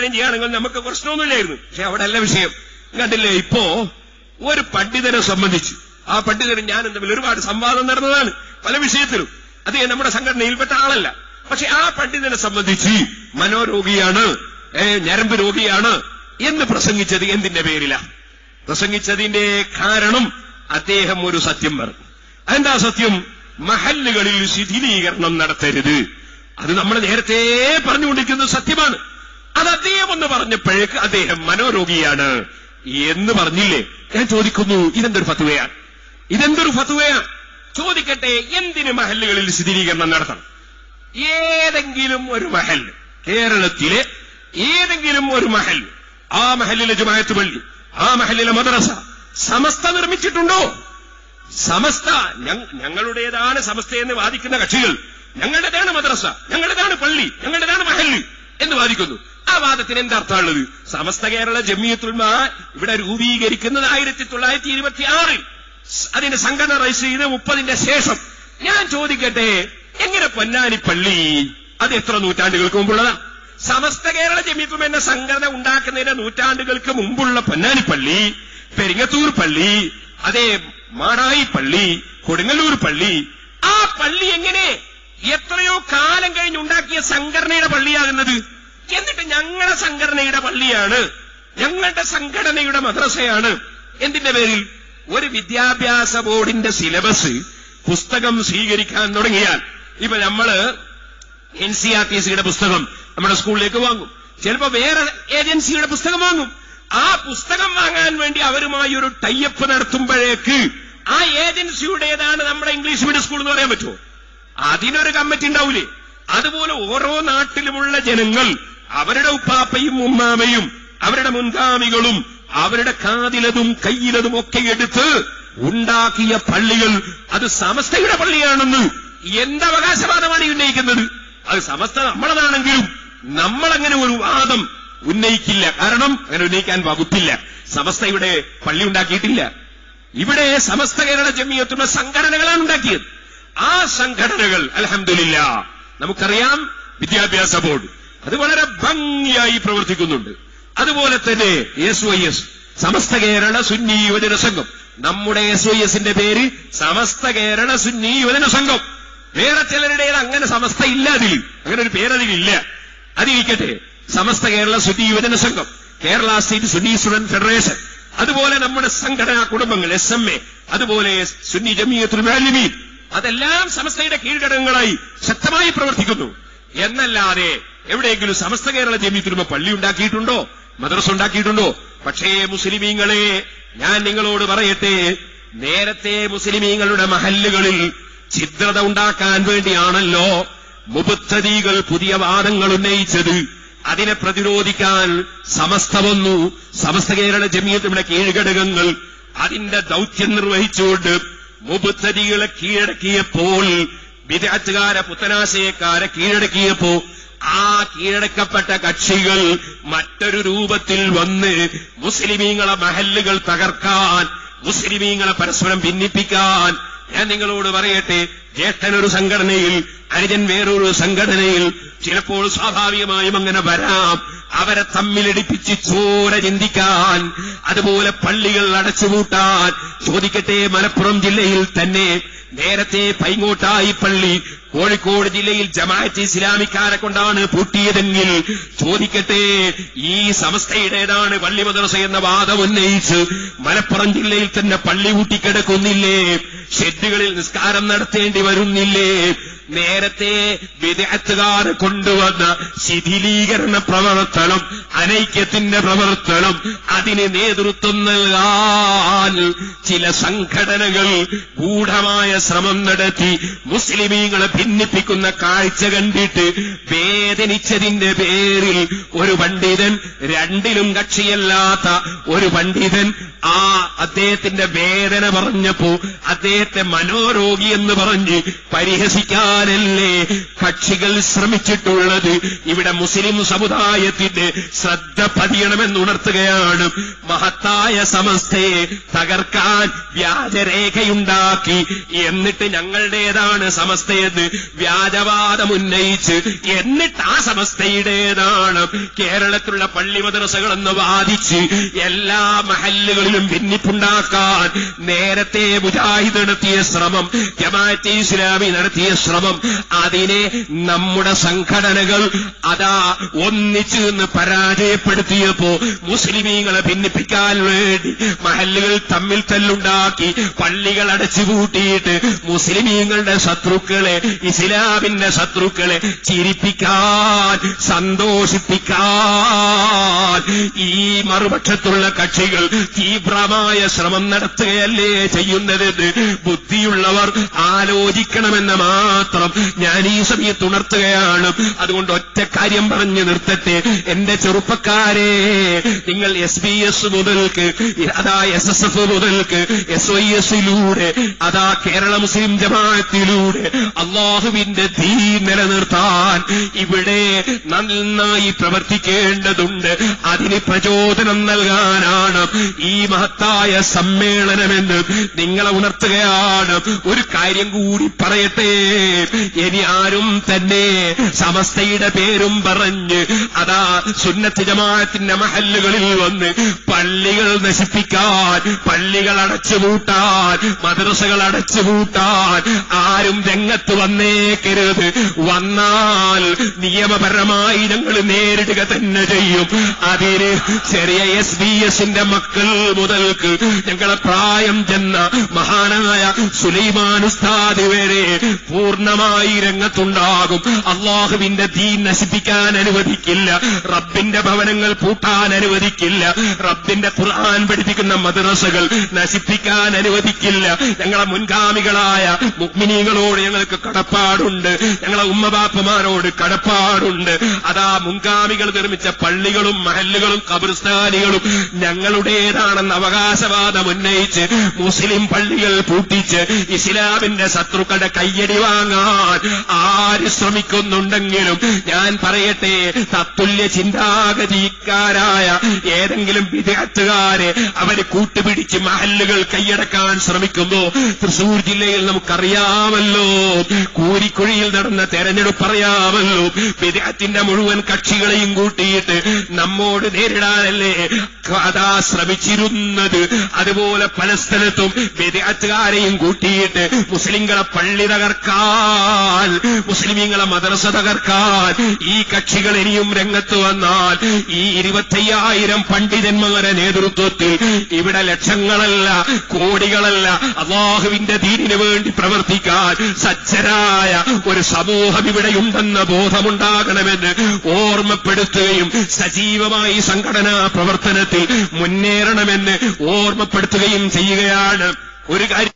ചെയ്യുകയാണെങ്കിൽ നമുക്ക് പ്രശ്നമൊന്നുമില്ലായിരുന്നു. പക്ഷെ അവിടെ അല്ല വിഷയം. കണ്ടില്ലേ, ഇപ്പോ ഒരു പണ്ഡിതനെ സംബന്ധിച്ച്, ആ പണ്ഡിതനും ഞാനും തമ്മിൽ ഒരുപാട് സംവാദം നടന്നതാണ് പല വിഷയത്തിലും. അത് നമ്മുടെ സംഘടനയിൽപ്പെട്ട ആളല്ല. പക്ഷെ ആ പണ്ഡിതനെ സംബന്ധിച്ച് മനോരോഗിയാണ്, ഞരമ്പ് രോഗിയാണ് എന്ന് പ്രസംഗിച്ചത് എന്തിന്റെ പേരിലാ? പ്രസംഗിച്ചതിന്റെ കാരണം അദ്ദേഹം ഒരു സത്യം പറഞ്ഞു. അതെന്താ സത്യം? മഹല്ലുകളിൽ ശിഥിലീകരണം നടത്തരുത്. അത് നമ്മൾ നേരത്തെ പറഞ്ഞുകൊണ്ടിരിക്കുന്ന സത്യമാണ്. അത് അദ്ദേഹം ഒന്ന് പറഞ്ഞപ്പോഴേക്ക് അദ്ദേഹം മനോരോഗിയാണ് എന്ന് പറഞ്ഞില്ലേ? ഞാൻ ചോദിക്കുന്നു, ഇതെന്തൊരു ഫത്വയാണ്? ഇതെന്തൊരു ഫത്വയാണ്? ചോദിക്കട്ടെ, എന്തിന് മഹല്ലുകളിൽ ശിഥിലീകരണം നടത്തണം? ഏതെങ്കിലും ഒരു മഹൽ, കേരളത്തിലെ ഏതെങ്കിലും ഒരു മഹൽ, ആ മഹല്ലിലെ ജമാഅത്ത് പള്ളി, ആ മഹല്ലിലെ മദ്രസ സമസ്ത നിർമ്മിച്ചിട്ടുണ്ടോ? സമസ്ത ഞങ്ങളുടേതാണ് സമസ്തയെന്ന് വാദിക്കുന്ന കക്ഷികൾ ഞങ്ങളുടേതാണ് മദ്രസ, ഞങ്ങളുടേതാണ് പള്ളി, ഞങ്ങളുടേതാണ് മഹല്ല് എന്ന് വാദിക്കുന്നു. ആ വാദത്തിന് എന്താർത്ഥമുള്ളത്? സമസ്ത കേരള ജമിയത്തുൽ ഉലമ ഇവിടെ രൂപീകരിക്കുന്നത് 1926 അതിന്റെ സംഘടന രജിസ്റ്റർ ചെയ്ത് 30ന്റെ ശേഷം. ഞാൻ ചോദിക്കട്ടെ, എങ്ങനെ പൊന്നാനി പള്ളി അത് എത്ര നൂറ്റാണ്ടുകൾക്ക് മുമ്പുള്ളതാ? സമസ്ത കേരള ജമിയത്തുൽ ഉലമ എന്ന സംഘടന ഉണ്ടാക്കുന്നതിന്റെ നൂറ്റാണ്ടുകൾക്ക് മുമ്പുള്ള പൊന്നാനി പള്ളി, പെരിങ്ങത്തൂർ പള്ളി, അതേ മാടായി പള്ളി, കൊടുങ്ങല്ലൂർ പള്ളി, ആ പള്ളി എങ്ങനെ എത്രയോ കാലം കഴിഞ്ഞുണ്ടാക്കിയ സംഘടനയുടെ പള്ളിയാകുന്നത്? എന്നിട്ട് ഞങ്ങളുടെ സംഘടനയുടെ പള്ളിയാണ്, ഞങ്ങളുടെ സംഘടനയുടെ മദ്രസയാണ്. എന്തിന്റെ പേരിൽ? ഒരു വിദ്യാഭ്യാസ ബോർഡിന്റെ സിലബസ് പുസ്തകം സ്വീകരിക്കാൻ തുടങ്ങിയാൽ, ഇപ്പൊ നമ്മള് NCERTയുടെ പുസ്തകം നമ്മുടെ സ്കൂളിലേക്ക് വാങ്ങും, ചിലപ്പോ വേറെ ഏജൻസിയുടെ പുസ്തകം വാങ്ങും. ആ പുസ്തകം വാങ്ങാൻ വേണ്ടി അവരുമായി ഒരു ടൈപ്പ് നടത്തുമ്പോഴേക്ക് ആ ഏജൻസിയുടേതാണ് നമ്മുടെ ഇംഗ്ലീഷ് മീഡിയം സ്കൂൾ എന്ന് പറയാൻ പറ്റുമോ? അതിനൊരു കമ്മിറ്റി ഉണ്ടാവൂലേ? അതുപോലെ ഓരോ നാട്ടിലുമുള്ള ജനങ്ങൾ അവരുടെ ഉപ്പാപ്പയും ഉമ്മാമയും അവരുടെ മുൻഗാമികളും അവരുടെ കാതിലതും കയ്യിലതും ഒക്കെ എടുത്ത് ഉണ്ടാക്കിയ പള്ളികൾ അത് സമസ്തയുടെ പള്ളിയാണെന്ന് എന്തവകാശവാദമാണ് ഉന്നയിക്കുന്നത്? അത് സമസ്ത നമ്മളതാണെങ്കിലും നമ്മളങ്ങനെ ഒരു വാദം ഉന്നയിക്കില്ല. കാരണം അങ്ങനെ ഉന്നയിക്കാൻ വകുപ്പില്ല. സമസ്ത ഇവിടെ പള്ളി ഉണ്ടാക്കിയിട്ടില്ല. ഇവിടെ സമസ്ത കേരള ജമിയത്തുൽ ഉലമ സംഘടനകളാണ് ഉണ്ടാക്കിയത്. ആ സംഘടനകൾ അൽഹംദുലില്ലാഹ് നമുക്കറിയാം. വിദ്യാഭ്യാസ ബോർഡ് അത് വളരെ ഭംഗിയായി പ്രവർത്തിക്കുന്നുണ്ട്. അതുപോലെ തന്നെ SYS സമസ്ത കേരള സുന്നി യുവജന സംഘം, നമ്മുടെ SYSന്റെ പേര് സമസ്ത കേരള സുന്നി യുവജന സംഘം. വേറെ ചിലരുടേത് അങ്ങനെ സമസ്ത ഇല്ല, അതിൽ അങ്ങനെ ഒരു പേരതിലില്ല. അതിരിക്കട്ടെ, സമസ്ത കേരള സുന്നി യുവജന സംഘം, Kerala state Sunni student federation, അതുപോലെ നമ്മുടെ സംഘടനാ കുടുംബങ്ങൾ SMA, അതുപോലെ സുന്നി ജമിയത്തുൽ മുഅല്ലിമീൻ, അതെല്ലാം സമസ്തയുടെ കീഴ്ഘടകങ്ങളായി ശക്തമായി പ്രവർത്തിക്കുന്നു. എന്നല്ലാതെ എവിടെയെങ്കിലും സമസ്ത കേരള ജമിയത്തുൽ ഉലമ പള്ളി ഉണ്ടാക്കിയിട്ടുണ്ടോ? മദ്രസ ഉണ്ടാക്കിയിട്ടുണ്ടോ? പക്ഷേ മുസ്ലിമീങ്ങളെ, ഞാൻ നിങ്ങളോട് പറയട്ടെ, നേരത്തെ മുസ്ലിമീങ്ങളുടെ മഹല്ലുകളിൽ ഛിദ്രത ഉണ്ടാക്കാൻ വേണ്ടിയാണല്ലോ മുബത്തദീകൾ പുതിയ വാദങ്ങൾ ഉന്നയിച്ചത്. അതിനെ പ്രതിരോധിക്കാൻ സമസ്ത വന്നു. സമസ്ത കേരള ജമിയത്തുൽ കീഴ്ഘടകങ്ങൾ അതിന്റെ ദൗത്യം നിർവഹിച്ചുകൊണ്ട് മുബത്തദീകളെ കീഴടക്കിയപ്പോൾ, ബിദ്അത്തുകാരെ പുത്തനാശയക്കാരെ കീഴടക്കിയപ്പോ, ആ കീഴടക്കപ്പെട്ട കക്ഷികൾ മറ്റൊരു രൂപത്തിൽ വന്ന് മുസ്ലിമീങ്ങളെ മഹല്ലുകൾ തകർക്കാൻ, മുസ്ലിമീങ്ങളെ പരസ്പരം ഭിന്നിപ്പിക്കാൻ. ഞാൻ നിങ്ങളോട് പറയട്ടെ, ജ്യേഷ്ഠനൊരു സംഘടനയിൽ, അനുജൻ വേറൊരു സംഘടനയിൽ, ചിലപ്പോൾ സ്വാഭാവികമായും അങ്ങനെ വരാം. അവരെ തമ്മിലടിപ്പിച്ച് ചോര ചിന്തിക്കാൻ, അതുപോലെ പള്ളികൾ അടച്ചുപൂട്ടാൻ. ചോദിക്കട്ടെ, മലപ്പുറം ജില്ലയിൽ തന്നെ നേരത്തെ പൈങ്ങോട്ടായി പള്ളി കോഴിക്കോട് ജില്ലയിൽ ജമാഅത്ത് ഇസ്ലാമിക്കാരെ കൊണ്ടാണ് പൂട്ടിയതെങ്കിൽ, ചോദിക്കട്ടെ, ഈ സമസ്തയുടേതാണ് പള്ളി മദ്രസ എന്ന വാദം ഉന്നയിച്ച് മലപ്പുറം ജില്ലയിൽ തന്നെ പള്ളി പൂട്ടിക്കിടക്കുന്നില്ലേ? ഷെഡുകളിൽ നിസ്കാരം നടത്തേണ്ടി വരുന്നില്ലേ? നേരത്തെ ബിദ്അത്തുകാർ കൊണ്ടുവന്ന ശിഥിലീകരണ പ്രവർത്തനം, അനൈക്യത്തിന്റെ പ്രവർത്തനം, അതിന് നേതൃത്വം നൽകാൻ ചില സംഘടനകൾ ഗൂഢമായ ശ്രമം നടത്തി മുസ്ലിമീങ്ങളെ ഭിന്നിപ്പിക്കുന്ന കാഴ്ച കണ്ടിട്ട് വേദനിച്ചതിന്റെ പേരിൽ ഒരു പണ്ഡിതൻ, രണ്ടിലും കക്ഷിയല്ലാത്ത ഒരു പണ്ഡിതൻ, ആ അദ്ദേഹത്തിന്റെ വേദന പറഞ്ഞപ്പോ അദ്ദേഹത്തെ മനോരോഗി എന്ന് പറഞ്ഞ് പരിഹസിക്കാൻ ഭിന്നിപ്പിക്കാനല്ലേ കക്ഷികൾ ശ്രമിച്ചിട്ടുള്ളത്. ഇവിടെ മുസ്ലിം സമുദായത്തിന്റെ ശ്രദ്ധ പതിയണമെന്നുണർത്തുകയാണ്. മഹത്തായ സമസ്തയെ തകർക്കാൻ വ്യാജരേഖയുണ്ടാക്കി എന്നിട്ട് ഞങ്ങളുടേതാണ് സമസ്തയെന്ന് വ്യാജവാദം ഉന്നയിച്ച് എന്നിട്ട് ആ സമസ്തയുടേതാണ് കേരളത്തിലുള്ള പള്ളി മദ്രസകളെന്ന് വാദിച്ച് എല്ലാ മഹല്ലുകളിലും ഭിന്നിപ്പുണ്ടാക്കാൻ നേരത്തെ മുജാഹിദ് നടത്തിയ ശ്രമം, ജമാഅത്തെ ഇസ്ലാമി നടത്തിയ ശ്രമം, അതിനെ നമ്മുടെ സംഘടനകൾ ഒന്നിച്ചു നിന്ന് പരാജയപ്പെടുത്തിയപ്പോ മുസ്ലിമീങ്ങളെ ഭിന്നിപ്പിക്കാൻ വേണ്ടി മഹല്ലുകൾ തമ്മിൽ തല്ലുണ്ടാക്കി പള്ളികൾ അടച്ചുപൂട്ടിയിട്ട് മുസ്ലിമീങ്ങളുടെ ശത്രുക്കളെ, ഇസ്ലാമിന്റെ ശത്രുക്കളെ ചിരിപ്പിക്കാൻ, സന്തോഷിപ്പിക്കാൻ ഈ മറുപക്ഷത്തുള്ള കക്ഷികൾ തീവ്രമായ ശ്രമം നടത്തുകയല്ലേ ചെയ്യുന്നതെന്ന് ബുദ്ധിയുള്ളവർ ആലോചിക്കണമെന്ന് മാത്രം ഞാൻ ഈ സമയത്ത് ഉണർത്തുകയാണ്. അതുകൊണ്ട് ഒറ്റ കാര്യം പറഞ്ഞു നിർത്തട്ടെ. എന്റെ ചെറുപ്പക്കാരെ, നിങ്ങൾ SBS മുതൽക്ക് SSF മുതൽക്ക് SYS-ലൂടെ കേരള മുസ്ലിം ജമാഅത്തിലൂടെ അള്ളാഹുവിന്റെ ദീൻ നിലനിർത്താൻ ഇവിടെ നന്നായി പ്രവർത്തിക്കേണ്ടതുണ്ട്. അതിന് പ്രചോദനം നൽകാനാണ് ഈ മഹത്തായ സമ്മേളനമെന്ന് നിങ്ങളെ ഉണർത്തുകയാണ്. ഒരു കാര്യം കൂടി പറയട്ടെ. ഇനി ആരും തന്നെ സമസ്തയുടെ പേരും പറഞ്ഞ് സുന്നത്ത് ജമാഅത്തിന്റെ മഹല്ലുകളിൽ വന്ന് പള്ളികൾ നശിപ്പിക്കാൻ, പള്ളികൾ അടച്ചുപൂട്ടാൻ, മദ്രസകൾ അടച്ചുപൂട്ടാൻ ആരും രംഗത്ത് വന്നേക്കരുത്. വന്നാൽ നിയമപരമായി ഞങ്ങൾ നേരിടുക തന്നെ ചെയ്യും. അതിന് ചെറിയ SBS-ന്റെ മക്കൾ മുതൽക്ക് ഞങ്ങളെ പ്രായം ചെന്ന മഹാനായ സുലൈമാൻ ഉസ്താദ് വരെ പൂർണ്ണമായി രംഗത്തുണ്ടാകും. അള്ളാഹുവിന്റെ ദീൻ നശിപ്പിക്കാൻ അനുവദിക്കില്ല. റബ്ബിന്റെ ഭവനങ്ങൾ പൂട്ടാൻ അനുവദിക്കില്ല. റബ്ബിന്റെ ഖുർആൻ പഠിപ്പിക്കുന്ന മദ്രസകൾ നശിപ്പിക്കാൻ അനുവദിക്കില്ല. ഞങ്ങളെ മുൻഗാമികളായ മുഅ്മിനീങ്ങളോട് ഞങ്ങൾക്ക് കടപ്പാടുണ്ട്. ഞങ്ങളെ ഉമ്മബാപ്പമാരോട് കടപ്പാടുണ്ട്. മുൻഗാമികൾ നിർമ്മിച്ച പള്ളികളും മഹല്ലുകളും ഖബർസ്ഥാനികളും ഞങ്ങളുടേതാണെന്ന് അവകാശവാദം ഉന്നയിച്ച് മുസ്ലിം പള്ളികൾ പൂട്ടിച്ച് ഇസ്ലാമിന്റെ ശത്രുക്കളുടെ കയ്യടി വാങ്ങാൻ ആര് ശ്രമിക്കുന്നുണ്ടെങ്കിലും ഞാൻ പറയട്ടെ, തത്തുല്യ ചിന്താഗതിക്കാരായ ഏതെങ്കിലും വിദഗ്ധകാരെ അവര് കൂട്ടുപിടിച്ച് മഹല്ലുകൾ കൈയടക്കാൻ ശ്രമിക്കുമ്പോ തൃശൂർ ജില്ലയിൽ നമുക്കറിയാമല്ലോ, കൂരിക്കുഴിയിൽ നടന്ന തെരഞ്ഞെടുപ്പ് അറിയാമല്ലോ. വിദഗ്ധത്തിന്റെ മുഴുവൻ കക്ഷികളെയും കൂട്ടിയിട്ട് നമ്മോട് നേരിടാനല്ലേ ശ്രമിച്ചിരുന്നത്. അതുപോലെ പല സ്ഥലത്തും വിദഗ്ധക്കാരെയും കൂട്ടിയിട്ട് മുസ്ലിങ്ങളെ പള്ളി തകർക്കാൻ, മുസ്ലിമീങ്ങളെ മദ്രസ തകർക്കാൻ ഈ കക്ഷികൾ ഇനിയും രംഗത്ത് വന്നാൽ ഈ 25,000 പണ്ഡിതന്മാരുടെ നേതൃത്വത്തിൽ ഇവിടെ ലക്ഷങ്ങളല്ല, കോടികളല്ല, അല്ലാഹുവിന്റെ ദീനിന് വേണ്ടി പ്രവർത്തിക്കാൻ സജ്ജരായ ഒരു സമൂഹം ഇവിടെയുണ്ടെന്ന ബോധമുണ്ടാകണമെന്ന് ഓർമ്മപ്പെടുത്തുകയും സജീവമായി സംഘടനാ പ്രവർത്തനത്തിൽ മുന്നേറണമെന്ന് ഓർമ്മപ്പെടുത്തുകയും ചെയ്യുകയാണ്. ഒരു കാര്യം